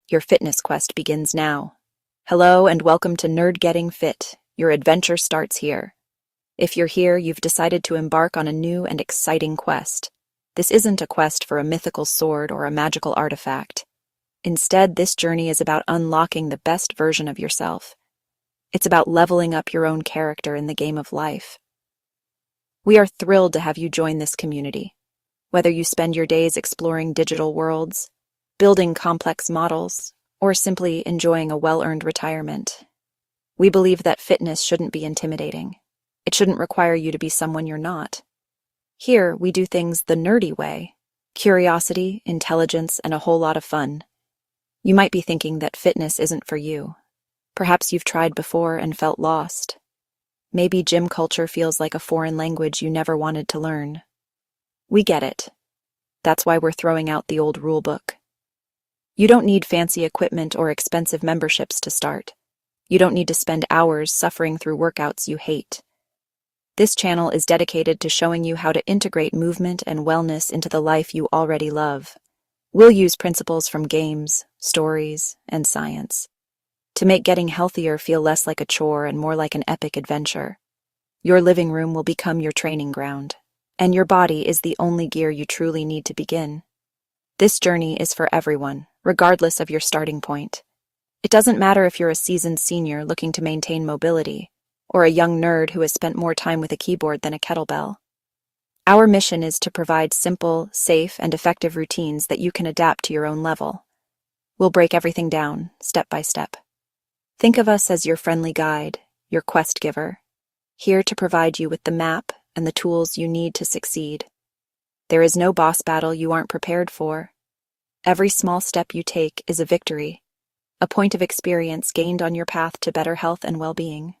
Your fitness quest begins now. Hello and welcome to Nerd Getting Fit. Your adventure starts here. If you're here, you've decided to embark on a new and exciting quest. This isn't a quest for a mythical sword or a magical artifact. Instead, this journey is about unlocking the best version of yourself. It's about leveling up your own character in the game of life. We are thrilled to have you join this community. Whether you spend your days exploring digital worlds, building complex models, or simply enjoying a well-earned retirement, we believe that fitness shouldn't be intimidating. It shouldn't require you to be someone you're not. Here, we do things the nerdy way: curiosity, intelligence, and a whole lot of fun. You might be thinking that fitness isn't for you. Perhaps you've tried before and felt lost. Maybe gym culture feels like a foreign language you never wanted to learn. We get it. That's why we're throwing out the old rulebook. You don't need fancy equipment or expensive memberships to start. You don't need to spend hours suffering through workouts you hate. This channel is dedicated to showing you how to integrate movement and wellness into the life you already love. We'll use principles from games, stories, and science to make getting healthier feel less like a chore and more like an epic adventure. Your living room will become your training ground, and your body is the only gear you truly need to begin. This journey is for everyone, regardless of your starting point. It doesn't matter if you're a seasoned senior looking to maintain mobility, or a young nerd who has spent more time with a keyboard than a kettlebell. Our mission is to provide simple, safe, and effective routines that you can adapt to your own level. We'll break everything down, step by step. Think of us as your friendly guide, your quest giver, here to provide you with the map and the tools you need to succeed. There is no boss battle you aren't prepared for. Every small step you take is a victory, a point of experience gained on your path to better health and well-being.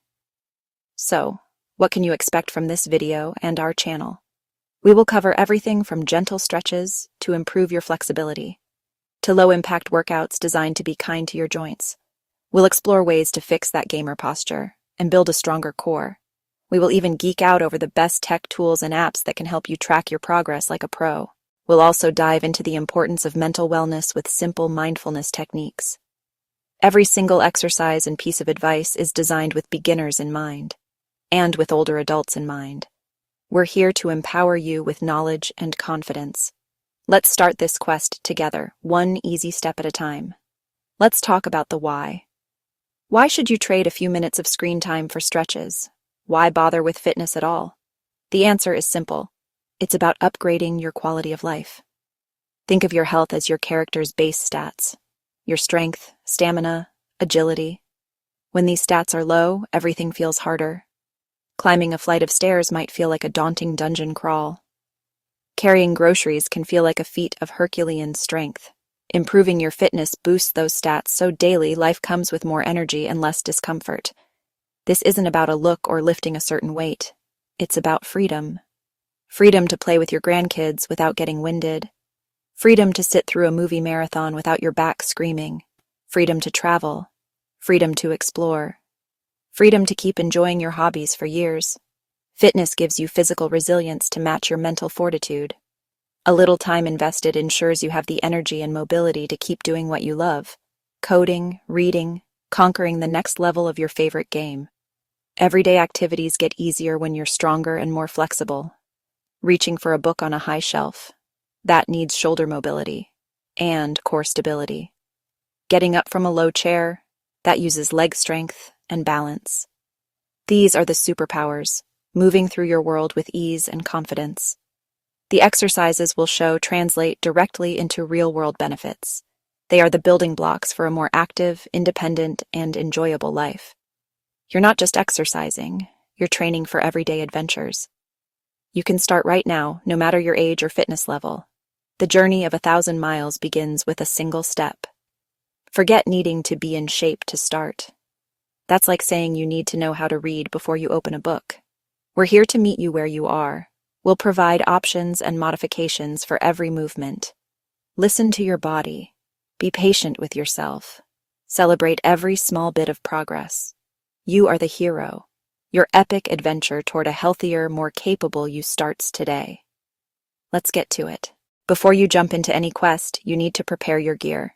So, what can you expect from this video and our channel? We will cover everything from gentle stretches to improve your flexibility, to low-impact workouts designed to be kind to your joints. We'll explore ways to fix that gamer posture and build a stronger core. We will even geek out over the best tech tools and apps that can help you track your progress like a pro. We'll also dive into the importance of mental wellness with simple mindfulness techniques. Every single exercise and piece of advice is designed with beginners in mind, and with older adults in mind. We're here to empower you with knowledge and confidence. Let's start this quest together, one easy step at a time. Let's talk about the why. Why should you trade a few minutes of screen time for stretches? Why bother with fitness at all? The answer is simple. It's about upgrading your quality of life. Think of your health as your character's base stats: your strength, stamina, agility. When these stats are low, everything feels harder. Climbing a flight of stairs might feel like a daunting dungeon crawl. Carrying groceries can feel like a feat of Herculean strength. Improving your fitness boosts those stats, so daily life comes with more energy and less discomfort. This isn't about a look or lifting a certain weight. It's about freedom. Freedom to play with your grandkids without getting winded. Freedom to sit through a movie marathon without your back screaming. Freedom to travel. Freedom to explore. Freedom to keep enjoying your hobbies for years. Fitness gives you physical resilience to match your mental fortitude. A little time invested ensures you have the energy and mobility to keep doing what you love: coding, reading, conquering the next level of your favorite game. Everyday activities get easier when you're stronger and more flexible. Reaching for a book on a high shelf, that needs shoulder mobility and core stability. Getting up from a low chair, that uses leg strength and balance. These are the superpowers, moving through your world with ease and confidence. The exercises we'll show translate directly into real-world benefits. They are the building blocks for a more active, independent, and enjoyable life. You're not just exercising, you're training for everyday adventures. You can start right now, no matter your age or fitness level. The journey of 1,000 miles begins with a single step. Forget needing to be in shape to start. That's like saying you need to know how to read before you open a book. We're here to meet you where you are. We'll provide options and modifications for every movement. Listen to your body. Be patient with yourself. Celebrate every small bit of progress. You are the hero. Your epic adventure toward a healthier, more capable you starts today. Let's get to it. Before you jump into any quest, you need to prepare your gear.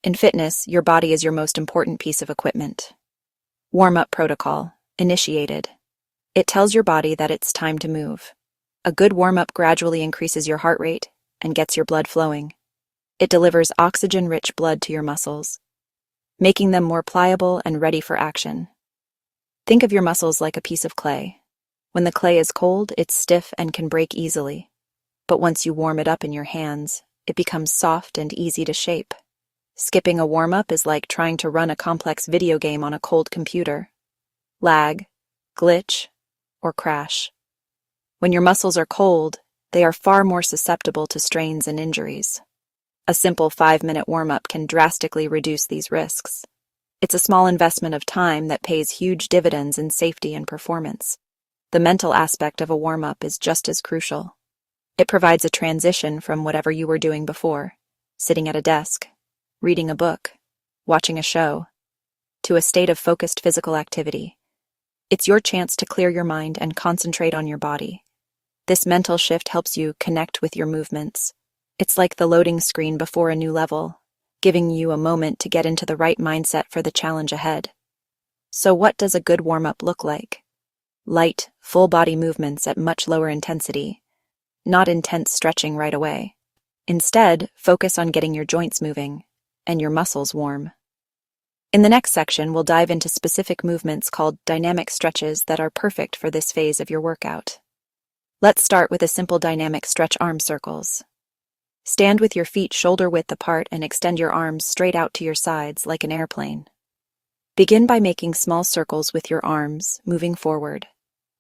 In fitness, your body is your most important piece of equipment. Warm-up protocol. Initiated. It tells your body that it's time to move. A good warm-up gradually increases your heart rate and gets your blood flowing. It delivers oxygen-rich blood to your muscles, making them more pliable and ready for action. Think of your muscles like a piece of clay. When the clay is cold, it's stiff and can break easily. But once you warm it up in your hands, it becomes soft and easy to shape. Skipping a warm-up is like trying to run a complex video game on a cold computer. Lag, glitch, or crash. When your muscles are cold, they are far more susceptible to strains and injuries. A simple 5-minute warm-up can drastically reduce these risks. It's a small investment of time that pays huge dividends in safety and performance. The mental aspect of a warm-up is just as crucial. It provides a transition from whatever you were doing before, sitting at a desk, reading a book, watching a show, to a state of focused physical activity. It's your chance to clear your mind and concentrate on your body. This mental shift helps you connect with your movements. It's like the loading screen before a new level, giving you a moment to get into the right mindset for the challenge ahead. So what does a good warm-up look like? Light, full-body movements at much lower intensity, not intense stretching right away. Instead, focus on getting your joints moving and your muscles warm. In the next section, we'll dive into specific movements called dynamic stretches that are perfect for this phase of your workout. Let's start with a simple dynamic stretch: arm circles. Stand with your feet shoulder-width apart and extend your arms straight out to your sides like an airplane. Begin by making small circles with your arms, moving forward.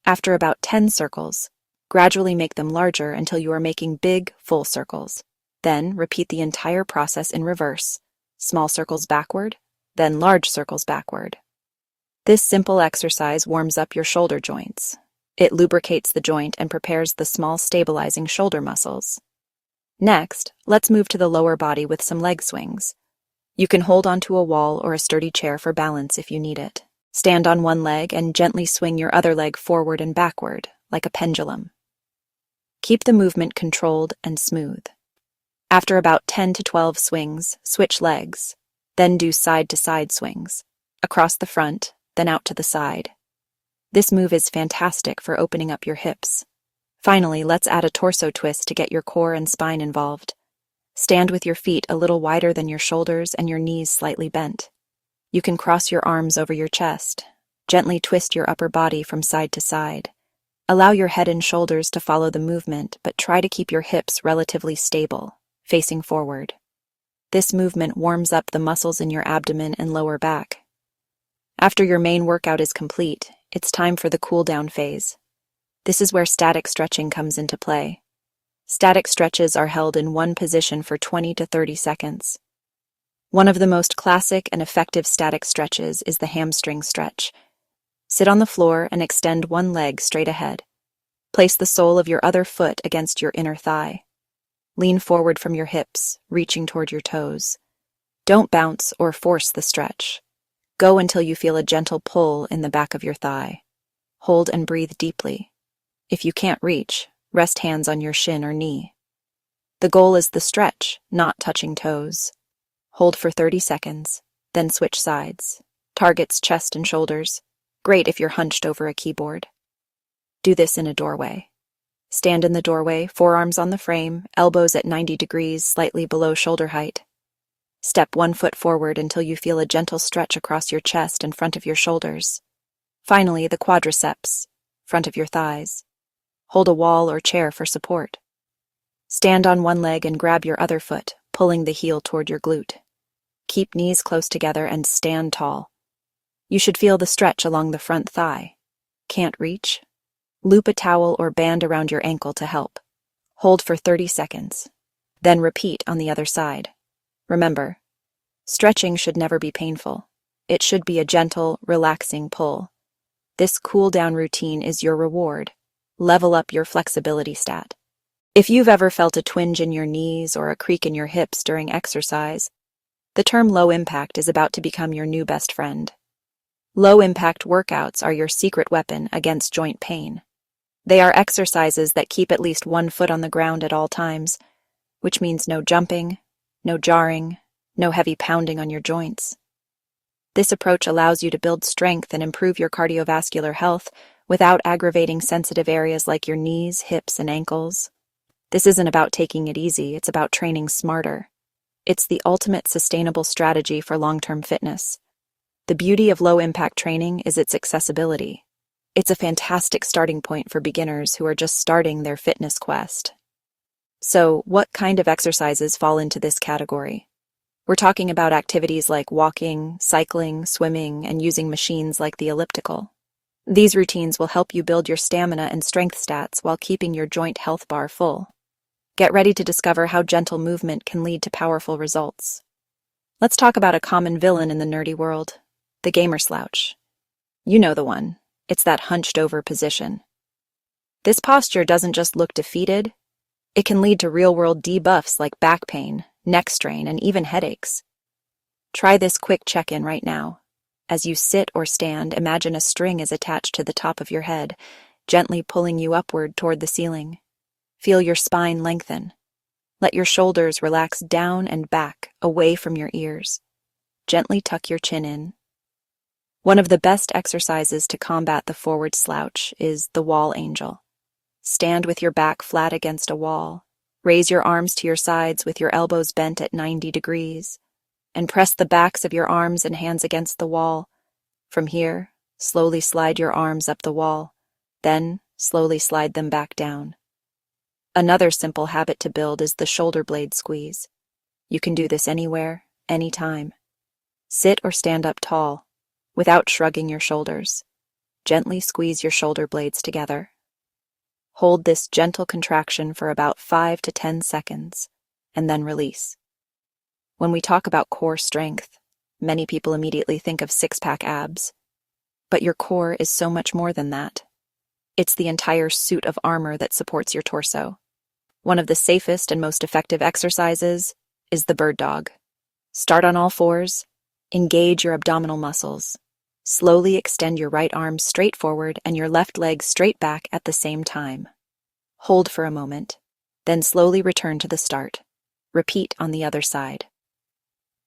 After about 10 circles, gradually make them larger until you are making big, full circles. Then repeat the entire process in reverse: small circles backward, then large circles backward. This simple exercise warms up your shoulder joints. It lubricates the joint and prepares the small stabilizing shoulder muscles. Next, let's move to the lower body with some leg swings. You can hold onto a wall or a sturdy chair for balance if you need it. Stand on one leg and gently swing your other leg forward and backward, like a pendulum. Keep the movement controlled and smooth. After about 10 to 12 swings, switch legs. Then do side-to-side swings, across the front, then out to the side. This move is fantastic for opening up your hips. Finally, let's add a torso twist to get your core and spine involved. Stand with your feet a little wider than your shoulders and your knees slightly bent. You can cross your arms over your chest. Gently twist your upper body from side to side. Allow your head and shoulders to follow the movement, but try to keep your hips relatively stable, facing forward. This movement warms up the muscles in your abdomen and lower back. After your main workout is complete, it's time for the cool-down phase. This is where static stretching comes into play. Static stretches are held in one position for 20 to 30 seconds. One of the most classic and effective static stretches is the hamstring stretch. Sit on the floor and extend one leg straight ahead. Place the sole of your other foot against your inner thigh. Lean forward from your hips, reaching toward your toes. Don't bounce or force the stretch. Go until you feel a gentle pull in the back of your thigh. Hold and breathe deeply. If you can't reach, rest hands on your shin or knee. The goal is the stretch, not touching toes. Hold for 30 seconds, then switch sides. Targets chest and shoulders. Great if you're hunched over a keyboard. Do this in a doorway. Stand in the doorway, forearms on the frame, elbows at 90 degrees, slightly below shoulder height. Step one foot forward until you feel a gentle stretch across your chest and front of your shoulders. Finally, the quadriceps, front of your thighs. Hold a wall or chair for support. Stand on one leg and grab your other foot, pulling the heel toward your glute. Keep knees close together and stand tall. You should feel the stretch along the front thigh. Can't reach? Loop a towel or band around your ankle to help. Hold for 30 seconds. Then repeat on the other side. Remember, stretching should never be painful. It should be a gentle, relaxing pull. This cool-down routine is your reward. Level up your flexibility stat. If you've ever felt a twinge in your knees or a creak in your hips during exercise, the term low impact is about to become your new best friend. Low-impact workouts are your secret weapon against joint pain. They are exercises that keep at least one foot on the ground at all times, which means no jumping, no jarring, no heavy pounding on your joints. This approach allows you to build strength and improve your cardiovascular health without aggravating sensitive areas like your knees, hips, and ankles. This isn't about taking it easy, it's about training smarter. It's the ultimate sustainable strategy for long-term fitness. The beauty of low-impact training is its accessibility. It's a fantastic starting point for beginners who are just starting their fitness quest. So, what kind of exercises fall into this category? We're talking about activities like walking, cycling, swimming, and using machines like the elliptical. These routines will help you build your stamina and strength stats while keeping your joint health bar full. Get ready to discover how gentle movement can lead to powerful results. Let's talk about a common villain in the nerdy world, the gamer slouch. You know the one. It's that hunched-over position. This posture doesn't just look defeated. It can lead to real-world debuffs like back pain, neck strain, and even headaches. Try this quick check-in right now. As you sit or stand, imagine a string is attached to the top of your head, gently pulling you upward toward the ceiling. Feel your spine lengthen. Let your shoulders relax down and back, away from your ears. Gently tuck your chin in. One of the best exercises to combat the forward slouch is the wall angel. Stand with your back flat against a wall. Raise your arms to your sides with your elbows bent at 90 degrees, and press the backs of your arms and hands against the wall. From here, slowly slide your arms up the wall, then slowly slide them back down. Another simple habit to build is the shoulder blade squeeze. You can do this anywhere, anytime. Sit or stand up tall, without shrugging your shoulders. Gently squeeze your shoulder blades together. Hold this gentle contraction for about 5 to 10 seconds, and then release. When we talk about core strength, many people immediately think of six-pack abs. But your core is so much more than that. It's the entire suit of armor that supports your torso. One of the safest and most effective exercises is the bird dog. Start on all fours, engage your abdominal muscles. Slowly extend your right arm straight forward and your left leg straight back at the same time. Hold for a moment, then slowly return to the start. Repeat on the other side.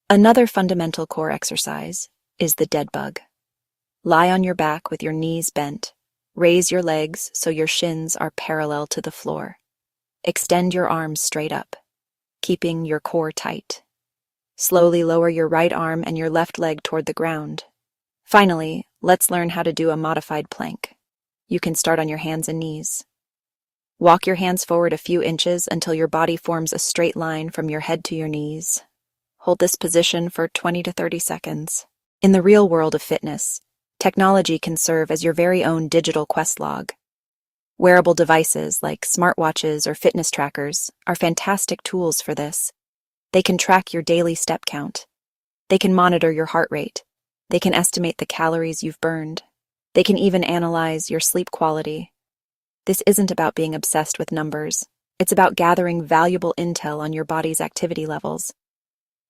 Another fundamental core exercise is the dead bug. Lie on your back with your knees bent. Raise your legs so your shins are parallel to the floor. Extend your arms straight up, keeping your core tight. Slowly lower your right arm and your left leg toward the ground. Finally, let's learn how to do a modified plank. You can start on your hands and knees. Walk your hands forward a few inches until your body forms a straight line from your head to your knees. Hold this position for 20 to 30 seconds. In the real world of fitness, technology can serve as your very own digital quest log. Wearable devices like smartwatches or fitness trackers are fantastic tools for this. They can track your daily step count. They can monitor your heart rate. They can estimate the calories you've burned. They can even analyze your sleep quality. This isn't about being obsessed with numbers. It's about gathering valuable intel on your body's activity levels.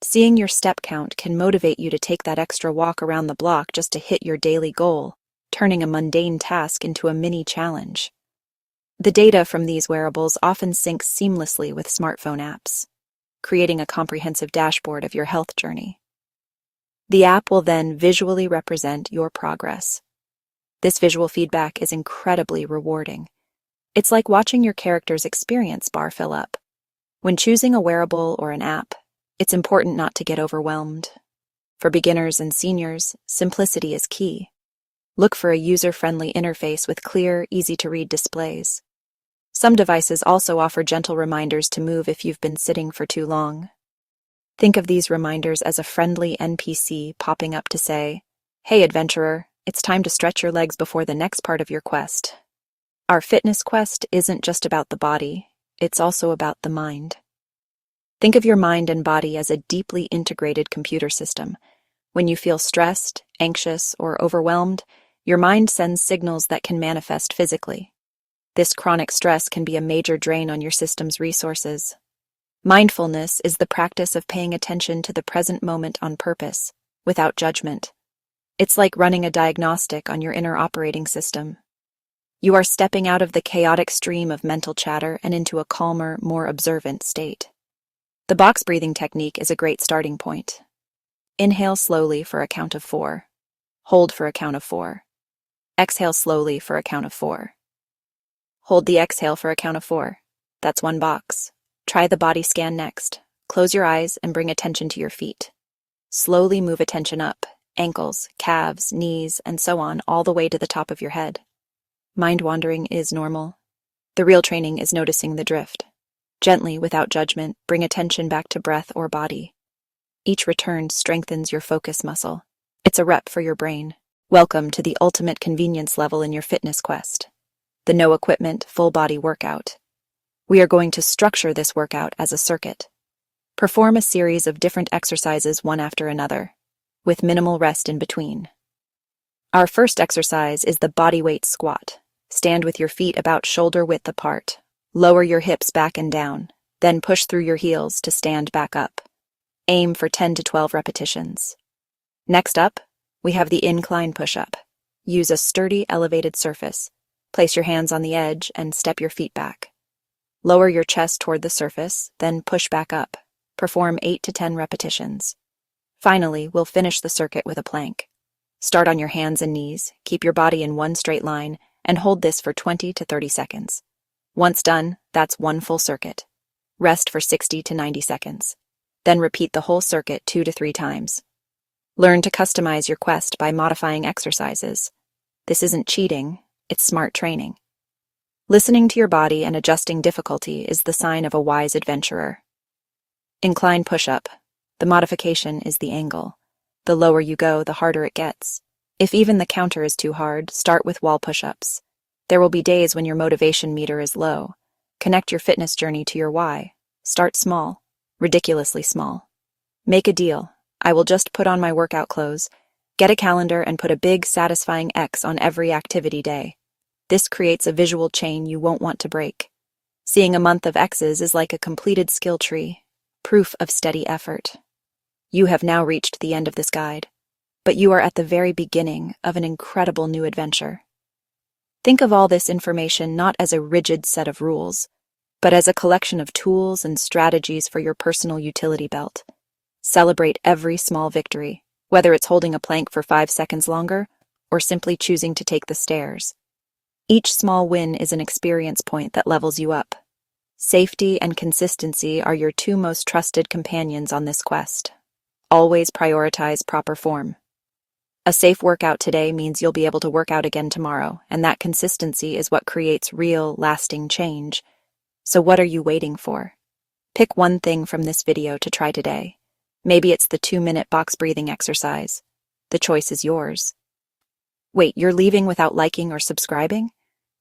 Seeing your step count can motivate you to take that extra walk around the block just to hit your daily goal, turning a mundane task into a mini challenge. The data from these wearables often syncs seamlessly with smartphone apps, creating a comprehensive dashboard of your health journey. The app will then visually represent your progress. This visual feedback is incredibly rewarding. It's like watching your character's experience bar fill up. When choosing a wearable or an app, it's important not to get overwhelmed. For beginners and seniors, simplicity is key. Look for a user-friendly interface with clear, easy-to-read displays. Some devices also offer gentle reminders to move if you've been sitting for too long. Think of these reminders as a friendly NPC popping up to say, "Hey, adventurer, it's time to stretch your legs before the next part of your quest." Our fitness quest isn't just about the body, it's also about the mind. Think of your mind and body as a deeply integrated computer system. When you feel stressed, anxious, or overwhelmed, your mind sends signals that can manifest physically. This chronic stress can be a major drain on your system's resources. Mindfulness is the practice of paying attention to the present moment on purpose, without judgment. It's like running a diagnostic on your inner operating system. You are stepping out of the chaotic stream of mental chatter and into a calmer, more observant state. The box breathing technique is a great starting point. Inhale slowly for a count of 4. Hold for a count of 4. Exhale slowly for a count of 4. Hold the exhale for a count of 4. That's one box. Try the body scan next. Close your eyes and bring attention to your feet. Slowly move attention up, ankles, calves, knees, and so on, all the way to the top of your head. Mind wandering is normal. The real training is noticing the drift. Gently, without judgment, bring attention back to breath or body. Each return strengthens your focus muscle. It's a rep for your brain. Welcome to the ultimate convenience level in your fitness quest. The no equipment, full body workout. We are going to structure this workout as a circuit. Perform a series of different exercises one after another, with minimal rest in between. Our first exercise is the bodyweight squat. Stand with your feet about shoulder width apart. Lower your hips back and down, then push through your heels to stand back up. Aim for 10 to 12 repetitions. Next up, we have the incline push-up. Use a sturdy, elevated surface. Place your hands on the edge and step your feet back. Lower your chest toward the surface, then push back up. Perform 8 to 10 repetitions. Finally, we'll finish the circuit with a plank. Start on your hands and knees, keep your body in one straight line, and hold this for 20 to 30 seconds. Once done, that's one full circuit. Rest for 60 to 90 seconds. Then repeat the whole circuit 2 to 3 times. Learn to customize your quest by modifying exercises. This isn't cheating, it's smart training. Listening to your body and adjusting difficulty is the sign of a wise adventurer. Incline push-up. The modification is the angle. The lower you go, the harder it gets. If even the counter is too hard, start with wall push-ups. There will be days when your motivation meter is low. Connect your fitness journey to your why. Start small, ridiculously small. Make a deal. I will just put on my workout clothes, get a calendar, and put a big, satisfying X on every activity day. This creates a visual chain you won't want to break. Seeing a month of X's is like a completed skill tree, proof of steady effort. You have now reached the end of this guide, but you are at the very beginning of an incredible new adventure. Think of all this information not as a rigid set of rules, but as a collection of tools and strategies for your personal utility belt. Celebrate every small victory, whether it's holding a plank for 5 seconds longer or simply choosing to take the stairs. Each small win is an experience point that levels you up. Safety and consistency are your 2 most trusted companions on this quest. Always prioritize proper form. A safe workout today means you'll be able to work out again tomorrow, and that consistency is what creates real, lasting change. So what are you waiting for? Pick one thing from this video to try today. Maybe it's the 2-minute box breathing exercise. The choice is yours. Wait, you're leaving without liking or subscribing?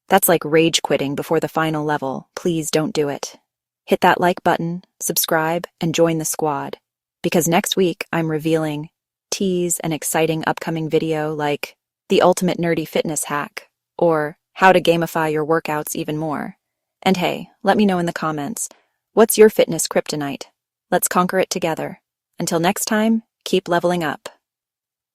That's like rage quitting before the final level. Please don't do it. Hit that like button, subscribe, and join the squad. Because next week I'm revealing, tease an exciting upcoming video like the ultimate nerdy fitness hack or how to gamify your workouts even more. And hey, let me know in the comments, what's your fitness kryptonite? Let's conquer it together. Until next time, keep leveling up.